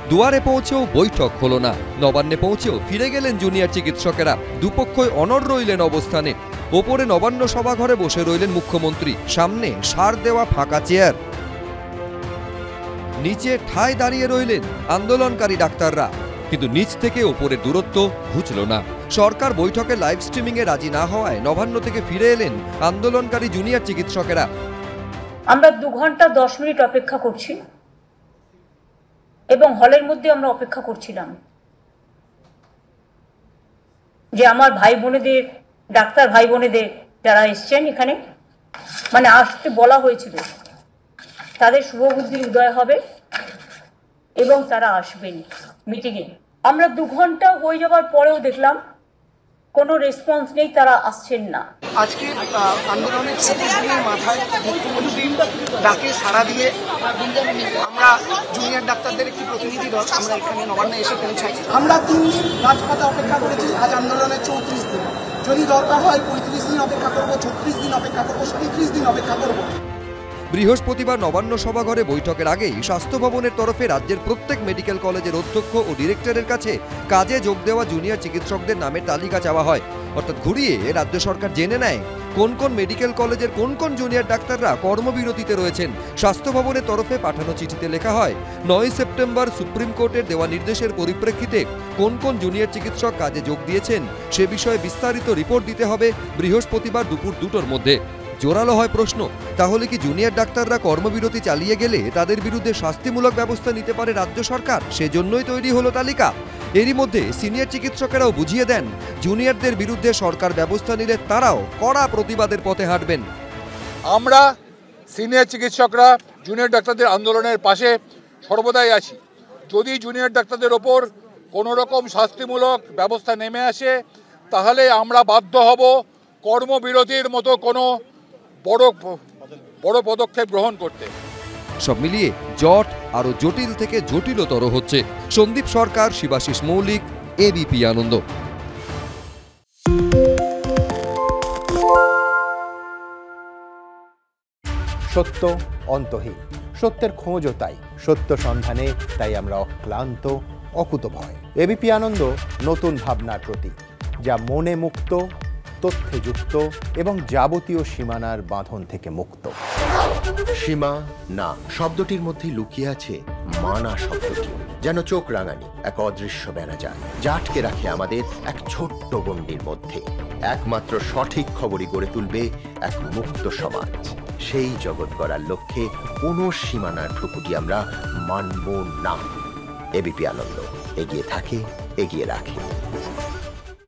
দুয়ারে পৌঁছেও বৈঠক হলো না। নবান্নে পৌঁছেও ফিরে গেলেন জুনিয়র চিকিৎসকেরা। দুপক্ষই অনড় রইলেন অবস্থানে। ওপরে নবান্ন সভাঘরে বসে রইলেন মুখ্যমন্ত্রী, সামনে সার দেওয়া ফাঁকা চেয়ার। নিচে ঠায় দাঁড়িয়ে রইলেন আন্দোলনকারী ডাক্তাররা। কিন্তু নিচ থেকে ওপরের দূরত্ব ঘুচল না। সরকার বৈঠকে লাইভ স্ট্রিমিং এ রাজি না হওয়ায় নবান্ন থেকে ফিরে এলেন আন্দোলনকারী জুনিয়র চিকিৎসকেরা। আমরা 2 ঘন্টা 10 মিনিট অপেক্ষা করছি এবং হলের মধ্যে আমরা অপেক্ষা করছিলাম যে আমার ভাই বোনেদের, ডাক্তার ভাই বোনেদের যারা এসছেন এখানে, মানে আসতে বলা হয়েছিল, তাদের শুভবুদ্ধির উদয় হবে এবং তারা আসবেন মিটিংয়ে। আমরা 2 ঘন্টা হয়ে যাওয়ার পরেও দেখলাম কোনো রেসপন্স নেই, তারা আসছেন না। আজকে আন্দোলনের 24 দিনের মাথায় মুখ্যমন্ত্রী ডাকে সাড়া দিয়ে আমরা জুনিয়র ডাক্তারদের একটি প্রতিনিধি দল আমরা এখানে নবান্নে এসে পৌঁছাই। আমরা 3 দিন রাজপথে অপেক্ষা করেছি, আজ আন্দোলনের 34 দিন। যদি দরকার হয় 35 দিন অপেক্ষা করবো, 36 দিন অপেক্ষা করবো, 37 দিন অপেক্ষা করবো। বৃহস্পতিবার নবান্ন সভাঘরে বৈঠকের আগেই স্বাস্থ্য ভবনের তরফে রাজ্যের প্রত্যেক মেডিকেল কলেজের অধ্যক্ষ ও ডিরেক্টরের কাছে কাজে যোগ দেওয়া জুনিয়র চিকিৎসকদের নামের তালিকা চাওয়া হয়। অর্থাৎ ঘুরিয়ে রাজ্য সরকার জেনে নেয় কোন কোন মেডিকেল কলেজের কোন কোন জুনিয়র ডাক্তাররা কর্মবিরতিতে রয়েছেন। স্বাস্থ্য ভবনের তরফে পাঠানো চিঠিতে লেখা হয়, 9 সেপ্টেম্বর সুপ্রিম কোর্টের দেওয়া নির্দেশের পরিপ্রেক্ষিতে কোন কোন জুনিয়র চিকিৎসক কাজে যোগ দিয়েছেন সে বিষয়ে বিস্তারিত রিপোর্ট দিতে হবে বৃহস্পতিবার দুপুর 2টোর মধ্যে। জোরালো হয় প্রশ্ন, তাহলে কি জুনিয়র ডাক্তাররা কর্মবিরতি চালিয়ে গেলে তাদের বিরুদ্ধে শাস্তিমূলক ব্যবস্থা নিতে পারে রাজ্য সরকার? সেজন্যই তৈরি হলো তালিকা। এরই মধ্যে সিনিয়র চিকিৎসকেরাও বুঝিয়ে দেন, জুনিয়রদের বিরুদ্ধে সরকার ব্যবস্থা নিলে তারাও কড়া প্রতিবাদের পথে হাঁটবেন। আমরা সিনিয়র চিকিৎসকরা জুনিয়র ডাক্তারদের আন্দোলনের পাশে সর্বদাই আছি। যদি জুনিয়র ডাক্তারদের ওপর কোনো রকম শাস্তিমূলক ব্যবস্থা নেমে আসে, তাহলে আমরা বাধ্য হব কর্মবিরতির মতো কোনো বড় পদক্ষেপ গ্রহণ করতে। সব মিলিয়ে জট আরো জটিল থেকে জটিলতর হচ্ছে। সন্দীপ সরকার, শিবাশিস মৌলিক, এবিপি আনন্দ। সত্য অন্তহীন, সত্যের খোঁজও তাই, সত্য সন্ধানে তাই আমরা অক্লান্ত, অকুতভয়। এবিপি আনন্দ নতুন ভাবনার প্রতীক, যা মনে মুক্ত, তথ্যে যুক্ত এবং যাবতীয় সীমানার বাঁধন থেকে মুক্ত। সীমা না শব্দটির মধ্যে লুকিয়ে আছে মানা শব্দটি, যেন চোখ রাঙানি এক অদৃশ্য বেড়াজাল, যা আটকে রাখে আমাদের এক ছোট্ট গণ্ডির মধ্যে। একমাত্র সঠিক খবরই গড়ে তুলবে এক মুক্ত সমাজ। সেই জগৎ গড়ার লক্ষ্যে কোনো সীমানার ঠুকুটি আমরা মানব না। এবিপি আনন্দ এগিয়ে থাকে, এগিয়ে রাখে।